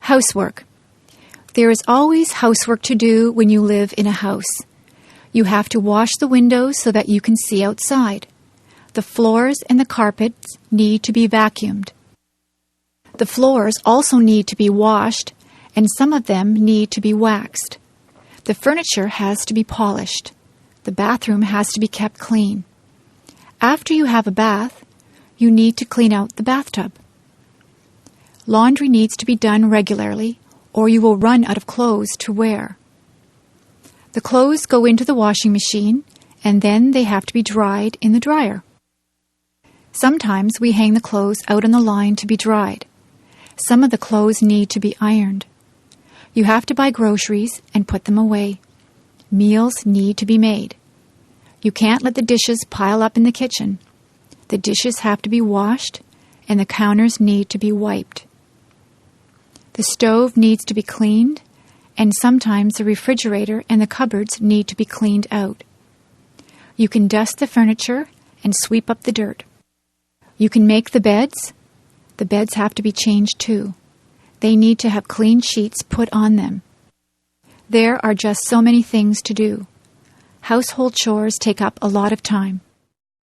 Housework. There is always housework to do when you live in a house. You have to wash the windows so that you can see outside. The floors and the carpets need to be vacuumed. The floors also need to be washed, and some of them need to be waxed. The furniture has to be polished. The bathroom has to be kept clean. After you have a bath, you need to clean out the bathtub. Laundry needs to be done regularly, or you will run out of clothes to wear. The clothes go into the washing machine, and then they have to be dried in the dryer. Sometimes we hang the clothes out on the line to be dried. Some of the clothes need to be ironed. You have to buy groceries and put them away. Meals need to be made. You can't let the dishes pile up in the kitchen. The dishes have to be washed, and the counters need to be wiped. The stove needs to be cleaned, and sometimes the refrigerator and the cupboards need to be cleaned out. You can dust the furniture and sweep up the dirt. You can make the beds. The beds have to be changed too. They need to have clean sheets put on them. There are just so many things to do. Household chores take up a lot of time.